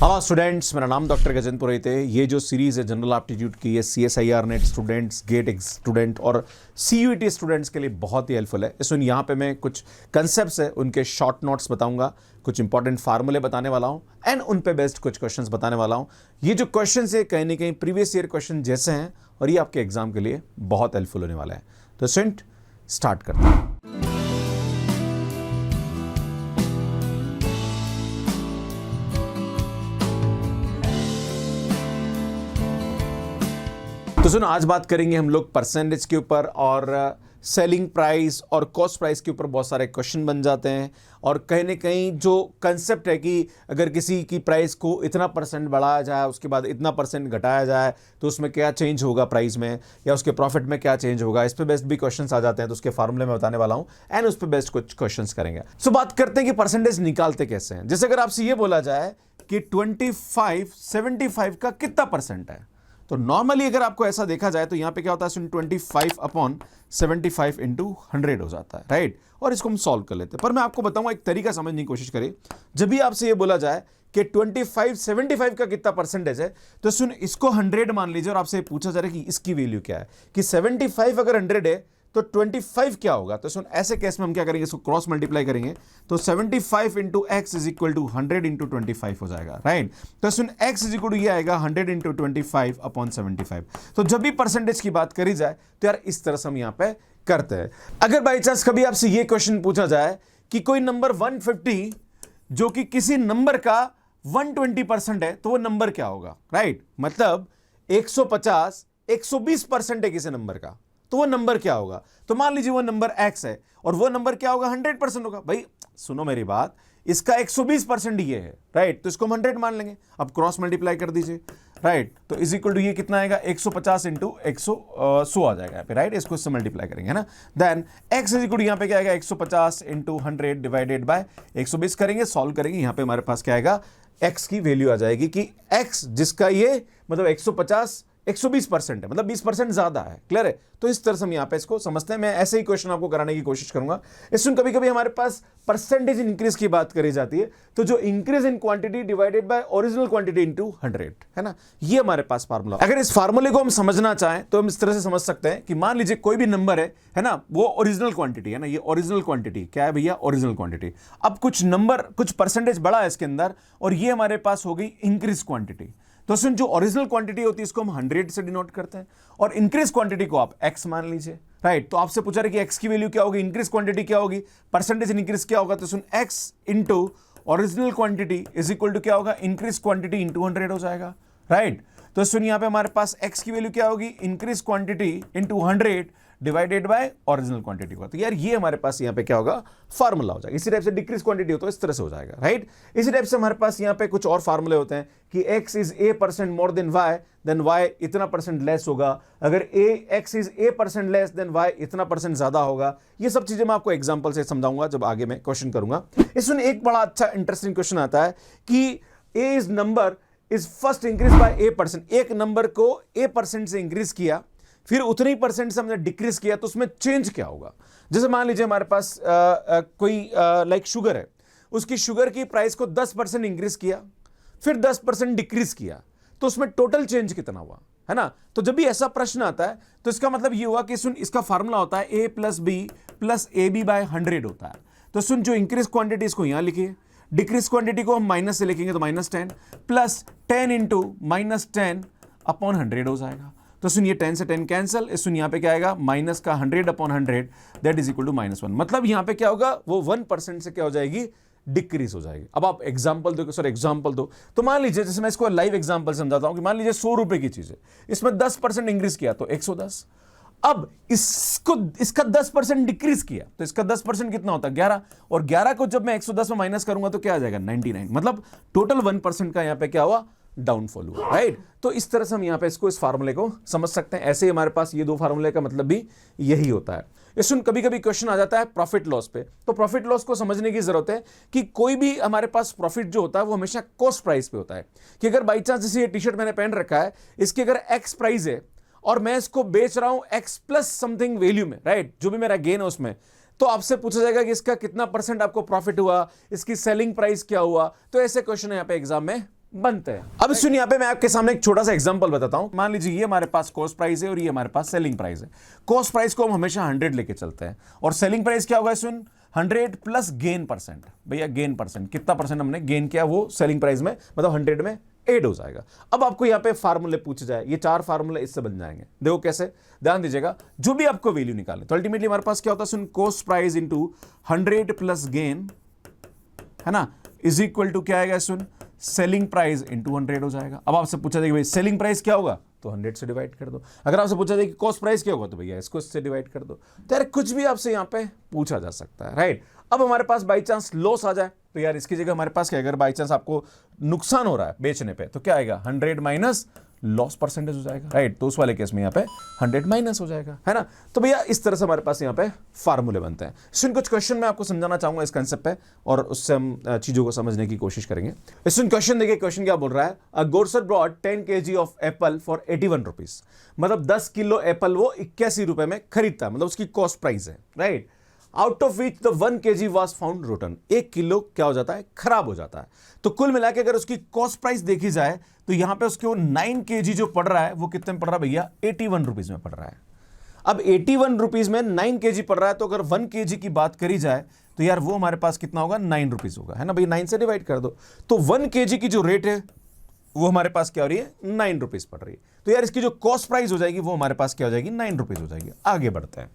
Hello students, मेरा नाम doctor Gajendra पुरोहित है। ये जो सीरीज़ है जनरल एप्टीट्यूड की, ये CSIR NET students, GATE student और CUET स्टूडेंट्स के लिए बहुत ही हेल्पफुल है। इसमें यहाँ पे मैं कुछ कंसेप्ट्स है उनके शॉर्ट नोट्स बताऊंगा, कुछ इंपॉर्टेंट फार्मूले बताने वाला हूँ एंड उन पे बेस्ड कुछ क्वेश्चंस बताने वाला हूँ। ये जो क्वेश्चन है कहीं ना कहीं प्रीवियस ईयर क्वेश्चन जैसे हैं और ये आपके एग्जाम के लिए बहुत हेल्पफुल होने वाला है। तो स्टूडेंट स्टार्ट करते हैं। तो सुनो, आज बात करेंगे हम लोग परसेंटेज के ऊपर और सेलिंग प्राइस और कॉस्ट प्राइस के ऊपर बहुत सारे क्वेश्चन बन जाते हैं। और कहीं ना कहीं जो कंसेप्ट है कि अगर किसी की प्राइस को इतना परसेंट बढ़ाया जाए, उसके बाद इतना परसेंट घटाया जाए, तो उसमें क्या चेंज होगा प्राइस में या उसके प्रॉफिट में क्या चेंज होगा, इस पे बेस्ड भी क्वेश्चंस आ जाते हैं। तो उसके फार्मूले में बताने वाला हूं एंड उस पे बेस्ड कुछ क्वेश्चंस करेंगे। सो बात करते हैं कि परसेंटेज निकालते कैसे हैं। जैसे अगर आपसे ये बोला जाए कि 25/75 का कितना परसेंट है, तो नॉर्मली अगर आपको ऐसा देखा जाए तो यहां पे क्या होता है, 25/75 इंटू 100 हो जाता है, राइट। और इसको हम सॉल्व कर लेते हैं, पर मैं आपको बताऊंगा एक तरीका समझने की कोशिश करें। जब भी आपसे ये बोला जाए कि 25/75 का कितना परसेंटेज है, तो सुन, इसको 100 मान लीजिए और आपसे पूछा जा रहा है कि इसकी वैल्यू क्या है, कि 75 अगर 100 है तो 25 क्या होगा। तो सुन, ऐसे केस में हम क्या करेंगे, इसको क्रॉस मल्टीप्लाई करेंगे तो 75 into x is equal to 100 into 25 हो जाएगा, राइट। तो सुन, एक्स इज इक्वल टू ये आएगा 100 इंटू 25 अपॉन 75। तो जब भी परसेंटेज की बात करी जाए तो यार इस तरह से हम यहां पे करते हैं। अगर बाई चांस कभी आपसे ये क्वेश्चन पूछा जाए कि कोई नंबर 150 जो कि किसी नंबर का 120% है, तो वो नंबर क्या होगा, राइट। मतलब 150 120% है किसी नंबर का, तो वो नंबर क्या होगा। तो मान लीजिए वो नंबर x है और वो नंबर क्या होगा, 100% होगा। भाई सुनो मेरी बात, इसका 120% ये है, राइट। तो इसको हम 100 मान लेंगे। अब क्रॉस मल्टीप्लाई कर दीजिए, राइट। तो इज इक्वल टू ये कितना आएगा, 150 इंटू 100 आ जाएगा यहाँ पे, राइट। इसको इससे मल्टीप्लाई करेंगे, है ना। Then x is equal to यहाँ पे क्या आएगा, 150 इंटू 100 डिवाइडेड बाय 120 करेंगे, सॉल्व करेंगे। यहाँ पे हमारे पास क्या आएगा, x की वैल्यू आ जाएगी कि x जिसका ये मतलब 150 120% है, मतलब 20% ज्यादा है। क्लियर है। तो इस तरह से हम यहां पे इसको समझते हैं। मैं ऐसे ही क्वेश्चन आपको कराने की कोशिश करूंगा। इसमें कभी कभी हमारे पास परसेंटेज इंक्रीज की बात करी जाती है, तो जो increase in quantity divided by original quantity into 100, है ना, ये हमारे पास फार्मूला। अगर इस फार्मूले को हम समझना चाहें तो हम इस तरह से समझ सकते हैं कि मान लीजिए कोई भी नंबर है ना, वो ओरिजिनल क्वांटिटी है ना, ये ओरिजिनल क्वांटिटी क्या है भैया, ओरिजिनल क्वांटिटी। अब कुछ नंबर कुछ परसेंटेज बढ़ा है इसके अंदर और ये हमारे पास हो गई इंक्रीज क्वांटिटी। तो सुन, जो ओरिजिनल क्वांटिटी होती है इसको हम 100 से डिनोट करते हैं और इंक्रीज क्वांटिटी को आप x मान लीजिए, राइट। तो आपसे पूछा रहे कि x की वैल्यू क्या होगी, इंक्रीज क्वांटिटी क्या होगी, परसेंटेज इंक्रीज क्या होगा। तो सुन, x into original quantity is equal to क्या होगा, इंक्रीज क्वांटिटी इंटू 100 हो जाएगा, राइट। तो सुन, यहां पे हमारे पास x की वैल्यू क्या होगी, increase quantity into 100 divided by original quantity का। तो यार ये हमारे पास यहाँ पे क्या होगा, फार्मूला हो जाएगा। इसी टाइप से डिक्रीज क्वांटिटी हो तो इस तरह से हो जाएगा, राइट। इसी टाइप से हमारे पास यहाँ पे कुछ और फार्मूले होते हैं कि x is a% more than y, देन y इतना परसेंट लेस होगा। अगर x is a% less than y इतना परसेंट ज्यादा होगा। ये सब चीजें मैं आपको एग्जांपल से समझाऊंगा जब आगे मैं क्वेश्चन करूंगा। इसमें एक बड़ा अच्छा इंटरेस्टिंग क्वेश्चन आता है कि a is number is first increase by a%। एक नंबर को a% से इंक्रीज किया, फिर उतनी परसेंट से हमने डिक्रीज किया, तो उसमें चेंज क्या होगा। जैसे मान लीजिए हमारे पास कोई लाइक शुगर है, उसकी शुगर की प्राइस को 10% इंक्रीज किया, फिर 10% डिक्रीज किया, तो उसमें टोटल चेंज कितना हुआ, है ना। तो जब भी ऐसा प्रश्न आता है तो इसका मतलब ये हुआ कि सुन, इसका फार्मूला होता है a plus B plus A B by 100 होता है। तो सुन, जो इंक्रीज क्वांटिटी इसको यहां लिखिए, डिक्रीज क्वांटिटी को हम माइनस से लिखेंगे तो -10 प्लस 10 इंटू -10 अपॉन 100 हो जाएगा। तो सुन, ये 10 से 10 कैंसिल, सुन यहाँ पे क्या आएगा, माइनस का 100 upon 100 that is equal to -1। मतलब यहाँ पे क्या होगा, वो 1% से क्या हो जाएगी, डिक्रीज हो जाएगी। अब आप एग्जांपल दो, सर एग्जांपल दो। तो मान लीजिए, जैसे मैं इसको लाइव एग्जांपल समझाता हूं कि मान लीजिए 100 रुपए की चीज है, इसमें 10% इंक्रीज किया तो 110। अब इसका 10% डिक्रीज किया तो इसका 10% कितना होता है, 11। और 11 को जब मैं 110 में माइनस करूंगा तो क्या आ जाएगा, 99। मतलब टोटल 1% का यहां पे क्या हुआ, डाउनफॉल हुआ, राइट। तो इस तरह से हम यहां पे इस फार्मूले को समझ सकते हैं। ऐसे ही हमारे पास ये दो फार्मूले का मतलब भी यही होता है। इसमें कभी कभी क्वेश्चन आ जाता है प्रॉफिट लॉस पे, तो प्रॉफिट लॉस को समझने की जरूरत है कि कोई भी हमारे पास प्रॉफिट जो होता है वो हमेशा कॉस्ट प्राइस पे होता है। कि अगर बाई चांस जैसे ये टी शर्ट मैंने पहन रखा है, इसकी अगर एक्स प्राइस है और मैं इसको बेच रहा हूं एक्स प्लस समथिंग वैल्यू में, राइट, जो भी मेरा गेन है उसमें, तो आपसे पूछा जाएगा कि इसका कितना परसेंट आपको प्रॉफिट हुआ, इसकी सेलिंग प्राइस क्या हुआ। तो ऐसे क्वेश्चन यहां पे एग्जाम में बनते हैं। अब सुनिए, यहाँ पे मैं आपके सामने एक छोटा सा एग्जांपल बताता हूं। मान लीजिए ये हमारे पास कॉस्ट प्राइस है और ये हमारे पास सेलिंग प्राइस है। कॉस्ट प्राइस को हम हमेशा 100 लेके चलते हैं और सेलिंग प्राइस क्या होगा सुन, 100 प्लस गेन परसेंट। भैया गेन परसेंट कितना परसेंट हमने गेन किया वो सेलिंग प्राइस में, मतलब 100 में ऐड हो जाएगा। अब आपको यहाँ पे फार्मूले पूछे जाए, ये 4 फार्मूले इससे बन जाएंगे। देखो कैसे, ध्यान दीजिएगा। जो भी आपको वैल्यू निकाले तो अल्टीमेटली हमारे पास क्या होता है सुन, cost price into 100 plus gain, है ना, इज इक्वल टू क्या आएगा सुन, सेलिंग प्राइस इंटू 100 हो जाएगा। अब आपसे पूछा जाए कि भाई सेलिंग प्राइस क्या होगा, तो 100 से डिवाइड कर दो। अगर आपसे पूछा जाए कि कॉस्ट प्राइस क्या होगा, तो भैया इसको इससे डिवाइड कर दो। तो यार कुछ भी आपसे यहाँ पे पूछा जा सकता है, राइट। अब हमारे पास बाई चांस लॉस आ जाए, तो यार इसकी जगह हमारे पास क्या, अगर बाई चांस आपको नुकसान हो रहा है बेचने पे, तो क्या आएगा 100 माइनस लॉस परसेंटेज हो जाएगा, राइट। तो उस वाले केस में यहाँ पे 100 माइनस हो जाएगा, है ना। तो भैया इस तरह से हमारे पास यहाँ पे फार्मूले बनते हैं। इसमें कुछ क्वेश्चन मैं आपको समझाना चाहूंगा इस कंसेप्ट पे, और उससे हम चीजों को समझने की कोशिश करेंगे। इसमें क्वेश्चन देखिए, क्वेश्चन क्या बोल रहा है, a grocer brought 10 kg of apple for 81 rupees. मतलब 10 किलो एप्पल वो 81 रुपए में खरीदता है, मतलब उसकी कॉस्ट प्राइस है, right. Out of which the 1 kg was found rotten. 1 kilo क्या हो जाता है, खराब हो जाता है। तो कुल मिला के अगर उसकी कॉस्ट प्राइस देखी जाए तो यहां पे उसके वो 9 kg जो पड़ रहा है वो कितने में पड़ रहा है भैया, 81 रुपीज में पड़ रहा है। अब 81 रुपीज में 9 kg पड़ रहा है, तो अगर 1 kg की बात करी जाए तो यार वो हमारे पास कितना होगा, 9 रुपीज होगा, है ना भैया। 9 से डिवाइड कर दो, तो 1 kg की जो रेट है वो हमारे पास क्या हो रही है, 9 रुपीज पड़ रही है। तो यार इसकी जो कॉस्ट प्राइस हो जाएगी वो हमारे पास क्या हो जाएगी, 9 रुपीज हो जाएगी। आगे बढ़ते हैं।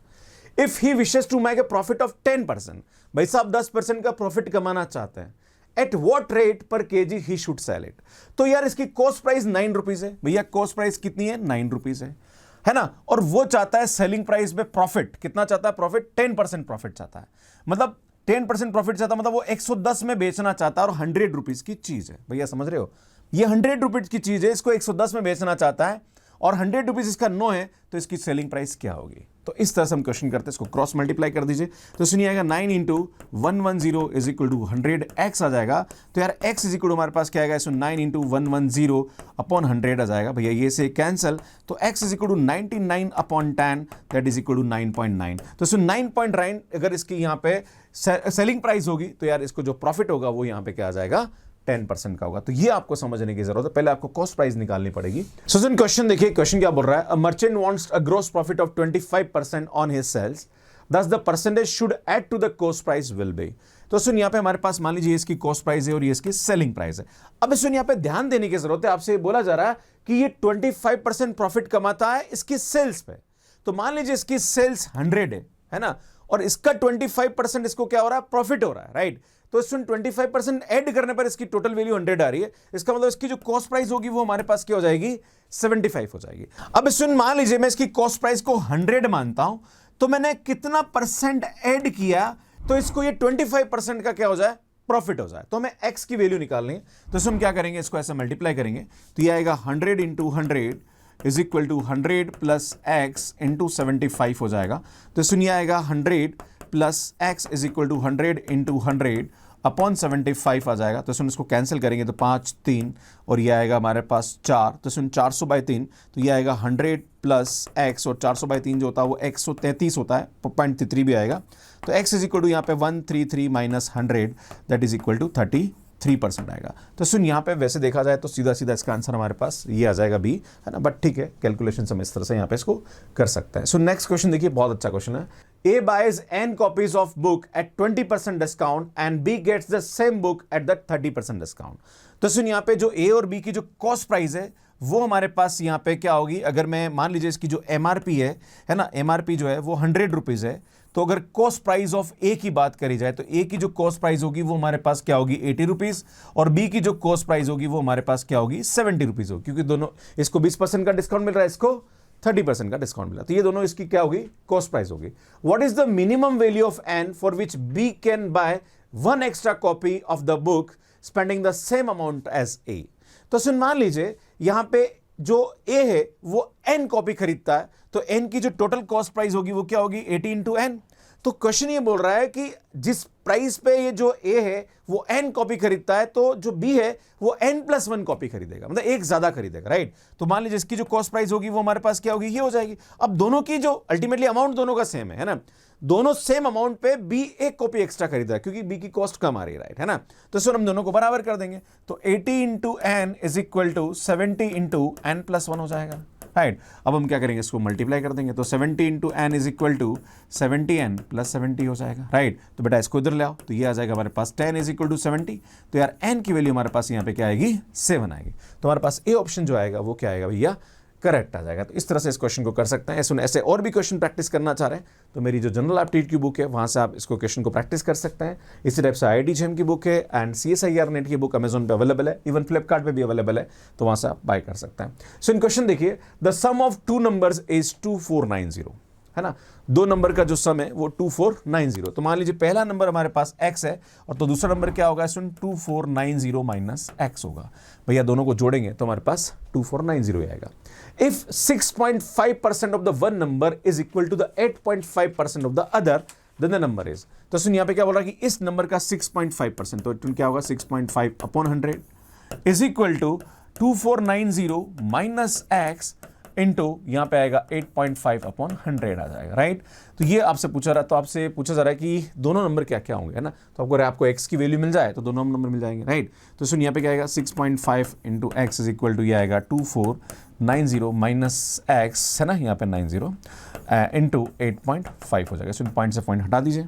If he wishes to make a profit of 10%, भाई साहब 10% का प्रॉफिट कमाना चाहते हैं, एट वॉट रेट पर KG he should sell it. तो यार इसकी कॉस्ट प्राइस 9 रुपीज है, भैया कॉस्ट प्राइस कितनी है, 9 रुपीज है ना। और वो चाहता है सेलिंग प्राइस में प्रॉफिट, कितना चाहता है प्रॉफिट, 10% प्रॉफिट चाहता है। मतलब 10% प्रॉफिट चाहता है, मतलब वो 110 में बेचना चाहता है और 100 रुपीज की चीज है। भैया समझ रहे हो, ये 100 रुपीज की चीज है, इसको 110 में बेचना चाहता है और 100 रुपीज इसका नो है, तो इसकी सेलिंग प्राइस क्या होगी। तो इस तरह से हम क्वेश्चन करते हैं, इसको क्रॉस मल्टीप्लाई कर दीजिए। तो सुनिए आएगा 9 into 110 is equal to 100x आ जाएगा। तो यार x इज इक्वल टू हमारे पास क्या आएगा, सो 9 इंटू 110 अपॉन 100 आ जाएगा। भैया ये से कैंसल, तो x is equal to 99 upon 10 that is equal to 9.9। तो सो 9.9 अगर इसकी यहाँ पे सेलिंग प्राइस होगी, तो यार इसको जो प्रॉफिट होगा वो यहाँ पे क्या आ जाएगा, 10% का होगा। तो ये आपको समझने की जरूरत है, पहले आपको कॉस्ट प्राइस निकालनी पड़ेगी। सो सुन क्वेश्चन देखिए, क्वेश्चन क्या बोल रहा है, a merchant wants a gross profit of 25% on his sales, thus the percentage should add to the cost price will be. तो सुन यहाँ पे हमारे पास मान लीजिए इसकी कॉस्ट प्राइस है और ये इसकी सेलिंग प्राइस है। अब सुन यहाँ पे ध्यान देने की जरूरत है, आपसे बोला जा रहा है कि ये 25% प्रॉफिट कमाता है इसकी सेल्स पे। तो मान लीजिए इसकी सेल्स 100 है ना, और इसका 25% इसको क्या हो रहा है, प्रॉफिट हो रहा है, राइट। तो इसमें 25% ऐड करने पर इसकी टोटल वैल्यू 100 आ रही है। इसका मतलब इसकी जो कॉस्ट प्राइस होगी वो हमारे पास क्या हो जाएगी, 75 हो जाएगी। अब इसमें मान लीजिए मैं इसकी कॉस्ट प्राइस को 100 मानता हूं, तो मैंने कितना परसेंट ऐड किया तो इसको ये 25% का क्या हो जाए, प्रॉफिट हो जाए। तो हमें x की वैल्यू निकालनी है, तो इसमें हम क्या करेंगे, इसको ऐसे मल्टीप्लाई करेंगे। तो ये आएगा 100 into 100 is equal to 100 plus x into 75 हो जाएगा। तो सुनिए आएगा 100 plus x is equal to 100 into 100 upon 75 आ जाएगा। तो सुन इसको कैंसिल करेंगे तो 5 3 और ये आएगा हमारे पास 4। तो सुन 400/3, तो ये आएगा 100 प्लस एक्स, और 400/3 जो होता है वो 133 होता है, 0.33 भी आएगा। तो एक्स इज इक्वल टू यहाँ पे 133 minus 100 that is equal to 33% आएगा। तो सुन यहाँ पे वैसे देखा जाए तो सीधा सीधा इसका आंसर हमारे पास ये आ जाएगा बी, है ना। बट ठीक है, कैलकुलेशन हम इस तरह से यहाँ पे इसको कर सकते हैं। सो नेक्स्ट क्वेश्चन देखिए, बहुत अच्छा क्वेश्चन है। A buys n copies of book at 20% discount and B gets the same book at the 30% discount। तो सुन यहाँ पे जो A और B की जो कॉस्ट प्राइस है वो हमारे पास यहाँ पे क्या होगी, अगर मैं मान लीजिए इसकी जो MRP है ना, MRP जो है वो 100 रुपीज है। तो अगर कॉस्ट प्राइस ऑफ ए की बात करी जाए तो ए की जो कॉस्ट प्राइस होगी वो हमारे पास क्या होगी, 80 रुपीज, और बी की जो कॉस्ट प्राइस होगी वो हमारे पास क्या होगी, 70 रुपीज होगी, क्योंकि दोनों, इसको 20% का डिस्काउंट मिल रहा है, इसको 30% का डिस्काउंट मिला। तो ये दोनों इसकी क्या होगी, कॉस्ट प्राइस होगी। What is the minimum value of N for which B can buy 1 extra copy of the book spending the same amount as A. तो सुन मान लीजिए यहां पे जो ए है वो एन कॉपी खरीदता है, तो एन की जो टोटल कॉस्ट प्राइस होगी वो क्या होगी, 80 इंटू एन। तो क्वेश्चन ये बोल रहा है कि जिस प्राइस पे ये जो ए है वो n कॉपी खरीदता है, तो जो बी है वो n+1 कॉपी खरीदेगा, मतलब एक ज्यादा खरीदेगा, राइट। तो मान लीजिए इसकी जो कॉस्ट प्राइस होगी वो हमारे पास क्या होगी, ये हो जाएगी। अब दोनों की जो अल्टीमेटली अमाउंट दोनों का सेम है ना, दोनों सेम अमाउंट पे बी एक कॉपी एक्स्ट्रा खरीद रहा है क्योंकि बी की कॉस्ट कम आ रही है, राइट, है ना। तो सर हम दोनों को बराबर कर देंगे, तो 80 into N is equal to 70 into n+1 हो जाएगा, राइट। अब हम क्या करेंगे, इसको मल्टीप्लाई कर देंगे, तो 70 into N is equal to 70n + 70 हो जाएगा, राइट। तो बेटा इसको इधर ले आओ, तो ये आ जाएगा हमारे पास 10 इज इक्वल टू 70। तो यार n की वैल्यू हमारे पास यहाँ पे क्या आएगी, 7 आएगी। तो हमारे पास ए ऑप्शन जो आएगा वो क्या आएगा भैया, करेक्ट आ जाएगा। तो इस तरह से इस क्वेश्चन को कर सकते हैं। ऐसे और भी क्वेश्चन प्रैक्टिस करना चाह रहे हैं तो मेरी जो जनरल एप्टीट्यूड की बुक है वहां से आप इसको क्वेश्चन को प्रैक्टिस कर सकते हैं। इसी टाइप से IIT-JEM की बुक है एंड CSIR नेट की बुक अमेजोन पे अवेलेबल है, इवन फ्लिपकार्ट पे भी अवेलेबल है, तो वहां से आप बाय कर सकते हैं। सो इन क्वेश्चन देखिए, the sum of 2 numbers is 2490, है ना। 2 नंबर का जो सम है वो 2490। तो मान लीजिए पहला नंबर हमारे पास x है और तो दूसरा नंबर क्या होगा, इसमें 2490 माइनस x होगा। भैया दोनों को जोड़ेंगे तो हमारे पास 2490 आएगा। If 6.5% of the one number is equal to the 8.5% of the other, then the number is. तो सुन यहाँ पे क्या बोल रहा है कि इस नंबर का 6.5%, तो क्या होगा 6.5 upon 100 is equal to 2490 minus x into यहाँ पे आएगा 8.5 अपॉन 100 आ जाएगा, राइट। तो ये आपसे पूछा रहा, तो आपसे पूछा जा रहा है कि दोनों नंबर क्या क्या होंगे, है ना। तो आपको x की वैल्यू मिल जाए तो दोनों नंबर मिल जाएंगे, राइट। तो सुन यहाँ पे क्या आएगा 6.5 into x is equal to ये आएगा 2490 माइनस एक्स, है ना, यहाँ पे 90 इंटू 8.5 हो जाएगा। सुन पॉइंट से पॉइंट हटा दीजिए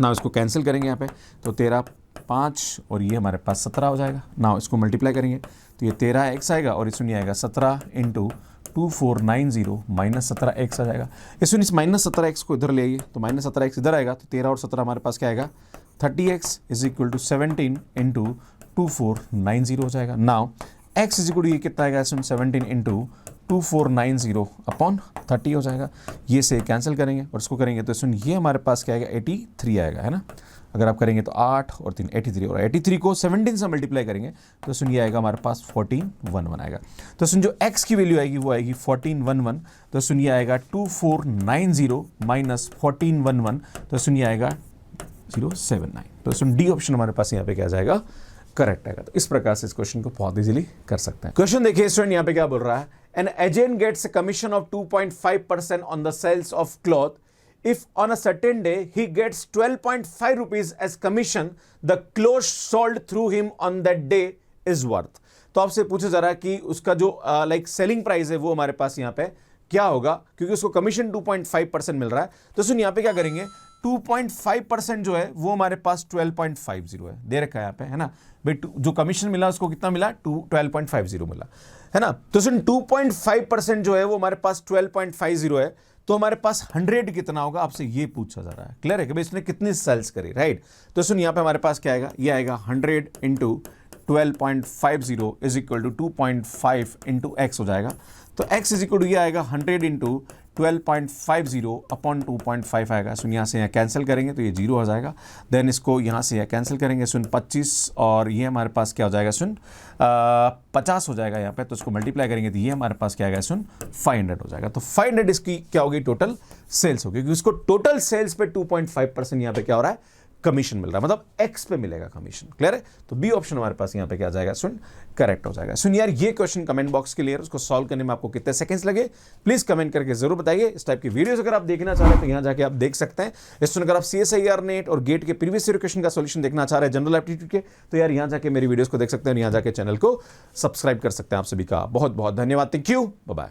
ना, इसको कैंसिल करेंगे यहाँ पे, तो 13 5 और ये हमारे पास 17 हो जाएगा ना। इसको मल्टीप्लाई करेंगे तो ये 13x आएगा और इसमें आएगा 17 इंटू 2490 माइनस 17x आ जाएगा। इसमें इस माइनस 17x को इधर ले आइए, तो माइनस 17x इधर आएगा, तो 13 और 17 हमारे पास क्या आएगा 30x is equal to 17 into 2490 हो जाएगा। Now x is equal to ये कितना आएगा, इसमें 17 इंटू 2490 अपॉन 30 हो जाएगा। ये से कैंसिल करेंगे और इसको करेंगे तो इसमें ये हमारे पास क्या आएगा 83 आएगा, है ना। अगर आप करेंगे तो 8 और 3 83 और 83 को 17 से मल्टीप्लाई करेंगे तो सुन ये आएगा हमारे पास 1411 आएगा। तो सुन जो x की वैल्यू आएगी वो आएगी 1411। तो सुन ये आएगा 2490 माइनस 1411, तो सुन ये आएगा 079। तो सुन डी ऑप्शन हमारे पास यहाँ पे क्या जाएगा, करेक्ट आएगा। तो इस प्रकार से इस क्वेश्चन को बहुत इजीली कर सकते हैं। क्वेश्चन देखिए स्टूडेंट, यहाँ पे क्या बोल रहा है, an agent gets a commission of 2.5% on the sales of cloth. If on a certain day he gets 12.5 rupees as commission, the clothes sold through him on that day is worth. तो आपसे पूछा जा रहा है कि उसका जो like selling price है वो हमारे पास यहाँ पे क्या होगा, क्योंकि उसको कमीशन 2.5% मिल रहा है। तो सुन यहाँ पे क्या करेंगे, 2.5% जो है वो हमारे पास 12.50 है, दे रखा है यहाँ पे, है ना भाई। जो कमीशन मिला उसको कितना मिला, 12.50 मिला, है ना। तो सुन 2.5% जो है वो हमारे पास 12.50 है, तो हमारे पास 100 कितना होगा, आपसे ये पूछा जा रहा है। क्लियर है कि भाई इसने कितनी सेल्स करी, राइट। तो सुन यहाँ पे हमारे पास क्या आएगा, ये आएगा 100 into 12.50 is equal to 2.5 into x हो जाएगा। तो x इज इक्वल टू ये आएगा 100 इंटू 12.50 अपॉन 2.5 आएगा। सुन यहाँ से यहाँ कैंसिल करेंगे तो ये 0 हो जाएगा। देन इसको यहाँ से यहाँ कैंसिल करेंगे, सुन 25 और ये हमारे पास क्या हो जाएगा, सुन 50 हो जाएगा यहाँ पे। तो इसको मल्टीप्लाई करेंगे तो ये हमारे पास क्या आएगा, सुन 500 हो जाएगा। तो 500 इसकी क्या होगी, टोटल सेल्स होगी, क्योंकि उसको टोटल सेल्स पे 2.5% यहाँ पे क्या हो रहा है, कमीशन मिल रहा है, मतलब एक्स पे मिलेगा कमीशन। क्लियर है। तो बी ऑप्शन हमारे पास यहाँ पे क्या जाएगा, सुन करेक्ट हो जाएगा। सुन यार ये क्वेश्चन कमेंट बॉक्स के लिए, उसको सॉल्व करने में आपको कितने सेकंड्स लगे प्लीज कमेंट करके जरूर बताइए। इस टाइप की वीडियोस अगर आप देखना चाह रहे हैं तो यहाँ जाके आप देख सकते हैं। इस अगर आप CSIR नेट और गेट के प्रीवियस ईयर क्वेश्चन का सॉल्यूशन देखना चाह रहे हैं जनरल एप्टीट्यूड के, तो यार यहाँ जाके मेरी वीडियोस को देख सकते हैं, यहाँ जाके चैनल को सब्सक्राइब कर सकते हैं। आप सभी का बहुत बहुत धन्यवाद। Thank you, bye bye.